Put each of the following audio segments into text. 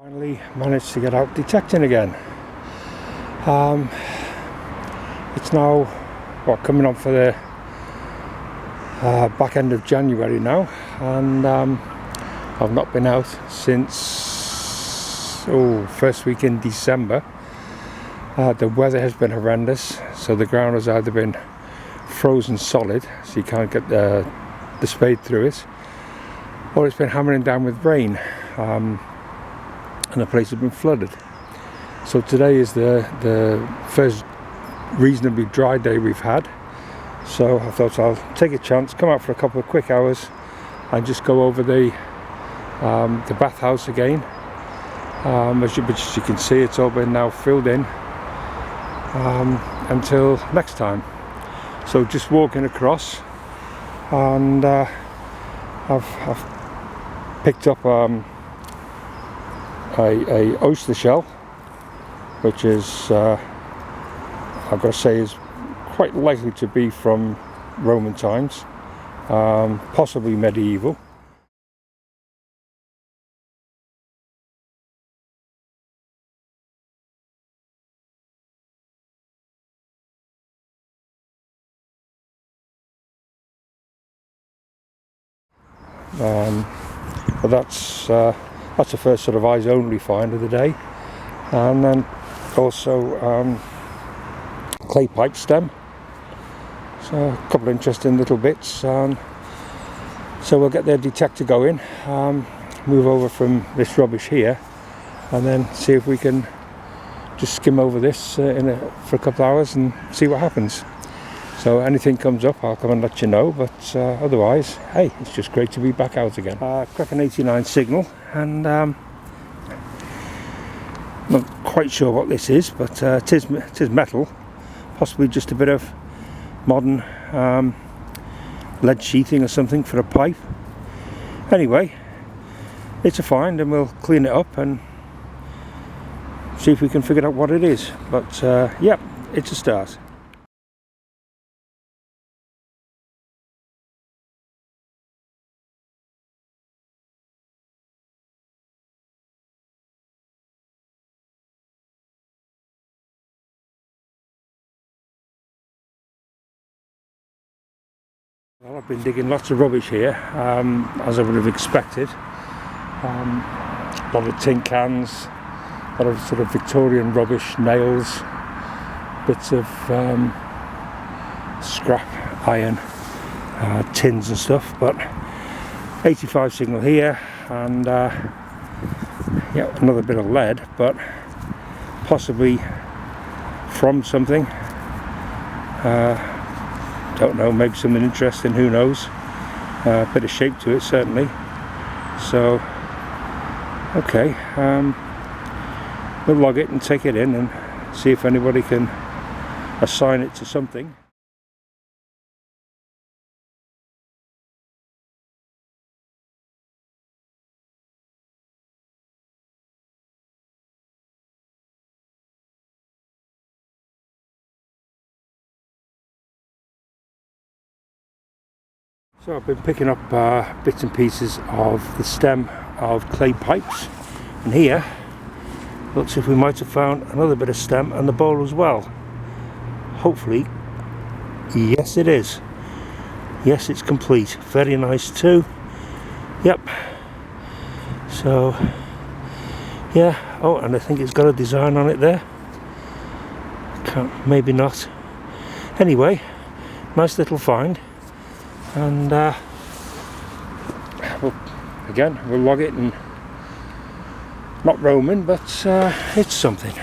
Finally managed to get out detecting again. It's now coming on for the back end of January now, and I've not been out since first week in December. The weather has been horrendous, so the ground has either been frozen solid, so you can't get the spade through it, or it's been hammering down with rain, and the place has been flooded. So today is the first reasonably dry day we've had, so I thought I'll take a chance, come out for a couple of quick hours and just go over the bathhouse again. As you can see, it's all been now filled in until next time. So just walking across, and I've picked up a oyster shell, which is I've got to say is quite likely to be from Roman times, possibly medieval. But that's the first sort of eyes only find of the day, and then also clay pipe stem, so a couple of interesting little bits. So we'll get the detector going, move over from this rubbish here, and then see if we can just skim over this for a couple of hours and see what happens. So anything comes up, I'll come and let you know, but otherwise, hey, it's just great to be back out again. Cracking 89 signal, and not quite sure what this is, but it is metal, possibly just a bit of modern lead sheathing or something for a pipe. Anyway, it's a find, and we'll clean it up and see if we can figure out what it is. But yeah, it's a start. Well, I've been digging lots of rubbish here, as I would have expected. A lot of tin cans, a lot of sort of Victorian rubbish, nails, bits of scrap iron, tins and stuff. But 85 signal here, and yeah, another bit of lead, but possibly from something. Don't know, maybe something interesting, who knows. Bit of shape to it, certainly. So okay, we'll log it and take it in and see if anybody can assign it to something. So I've been picking up bits and pieces of the stem of clay pipes, and here looks if we might have found another bit of stem and the bowl as well. Hopefully, yes it is. Yes, it's complete. Very nice too. Yep. So yeah. Oh, and I think it's got a design on it there. Maybe not. Anyway, nice little find. And we'll log it, and not Roman, but it's something.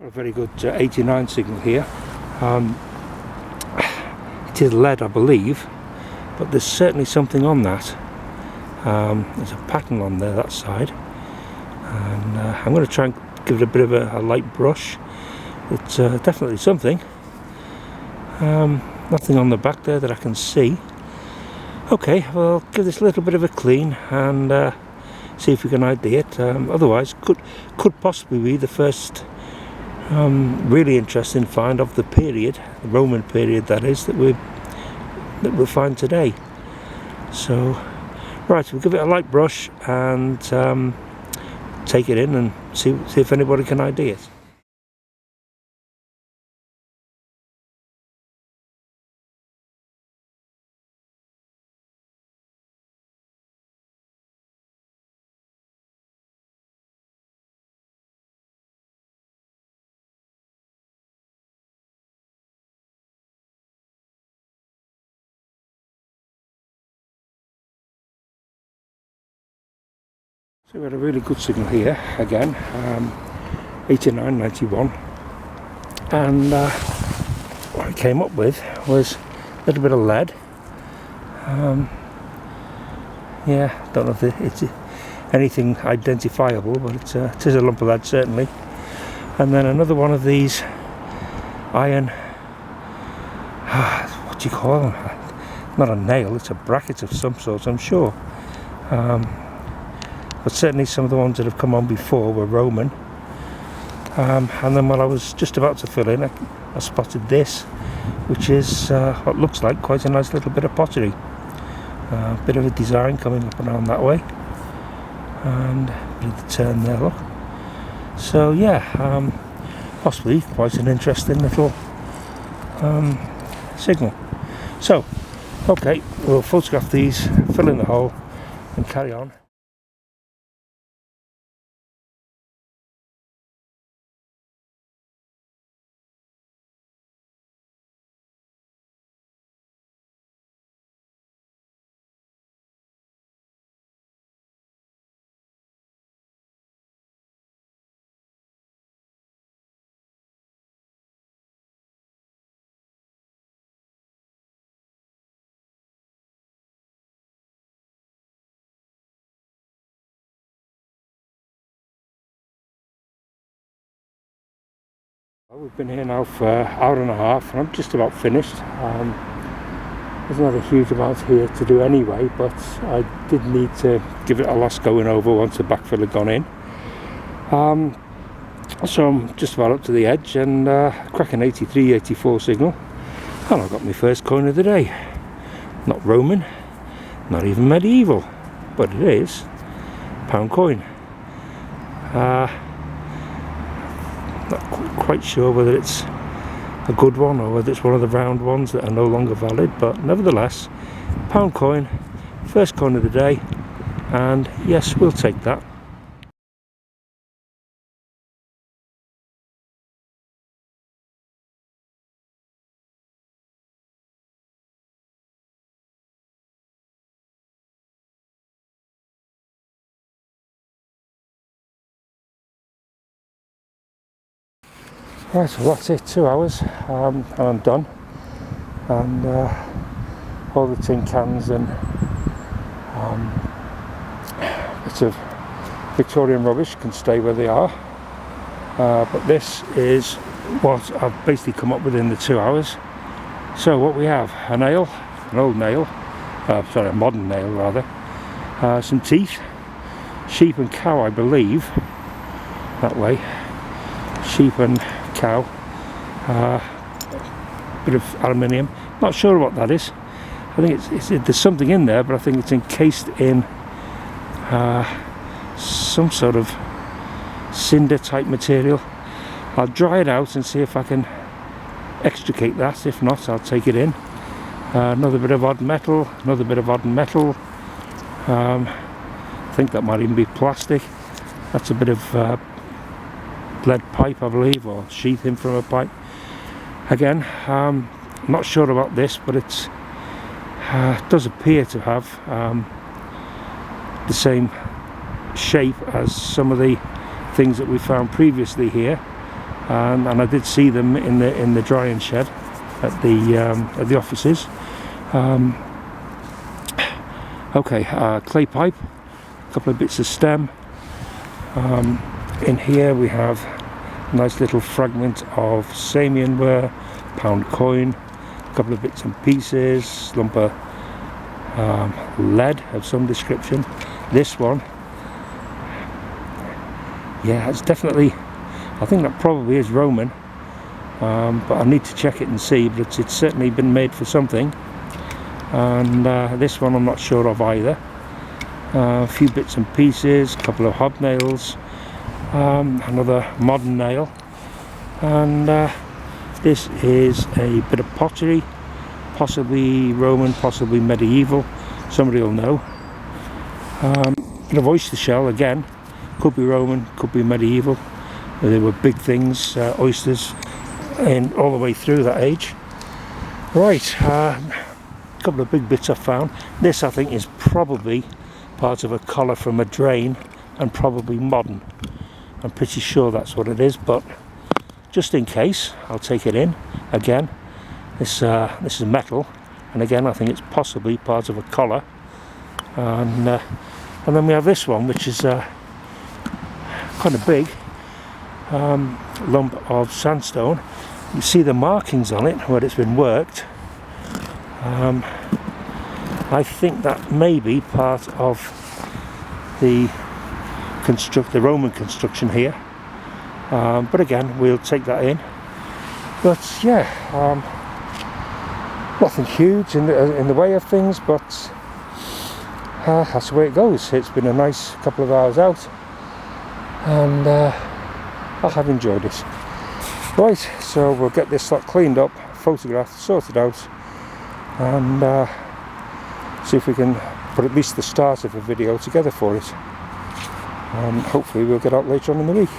A very good 89 signal here. It is lead, I believe, but there's certainly something on that. There's a pattern on there, that side, and I'm going to try and give it a bit of a light brush It's definitely something. Nothing on the back there that I can see. Okay, well, give this a little bit of a clean and see if we can ID it. Otherwise, could possibly be the first really interesting find of the period, the Roman period that is, that we'll find today. So, right, we'll give it a light brush and take it in and see if anybody can ID it. So we had a really good signal here again, 89.91, and what I came up with was a little bit of lead. Yeah, don't know if it's anything identifiable, but it is a lump of lead certainly. And then another one of these iron, what do you call them? Not a nail, it's a bracket of some sort, I'm sure. But certainly some of the ones that have come on before were Roman. And then while I was just about to fill in, I spotted this, which is what looks like quite a nice little bit of pottery. A bit of a design coming up and around that way, and a bit of the turn there, look. So yeah, possibly quite an interesting little signal. So, okay, we'll photograph these, fill in the hole and carry on. We've been here now for an hour and a half and I'm just about finished. There's not a huge amount here to do anyway, but I did need to give it a last going over once the backfill had gone in. So I'm just about up to the edge and cracking 83, 84 signal, and I got my first coin of the day. Not Roman, not even medieval, but it is £1 coin. Not quite sure whether it's a good one or whether it's one of the round ones that are no longer valid, but nevertheless, £1 coin, first coin of the day, and yes, we'll take that. Right, so that's it, 2 hours, and I'm done. And all the tin cans and bits of Victorian rubbish can stay where they are. But this is what I've basically come up with in the 2 hours. So what we have, a nail, an old nail, sorry, a modern nail rather, some teeth, sheep and cow I believe, that way, sheep and cow, bit of aluminium, not sure what that is. I think there's something in there, but I think it's encased in some sort of cinder type material. I'll dry it out and see if I can extricate that. If not, I'll take it in. Another bit of odd metal, another bit of odd metal. I think that might even be plastic. That's a bit of lead pipe, I believe, or sheathing from a pipe. Again, not sure about this, but it does appear to have the same shape as some of the things that we found previously here, and I did see them in the drying shed at the offices. Okay, clay pipe, a couple of bits of stem. In here we have Nice little fragment of Samian ware, pound coin, a couple of bits and pieces, lump of lead of some description. This one, yeah, it's definitely, I think that probably is Roman, but I need to check it and see, but it's certainly been made for something. And this one I'm not sure of either. A few bits and pieces, a couple of hobnails, another modern nail, and this is a bit of pottery, possibly Roman, possibly medieval, somebody will know. Bit of oyster shell again, could be Roman, could be medieval. They were big things, oysters, and all the way through that age. Right, a couple of big bits I found. This I think is probably part of a collar from a drain, and probably modern. I'm pretty sure that's what it is, but just in case, I'll take it in. Again, this is metal, and again I think it's possibly part of a collar. And then we have this one, which is kind of big, lump of sandstone. You see the markings on it where it's been worked. I think that may be part of the Roman construction here, but again we'll take that in. But yeah, nothing huge in the way of things, but that's the way it goes. It's been a nice couple of hours out, and I have enjoyed it. Right, so we'll get this lot cleaned up, photographed, sorted out, and see if we can put at least the start of a video together for it. Hopefully we'll get out later on in the week.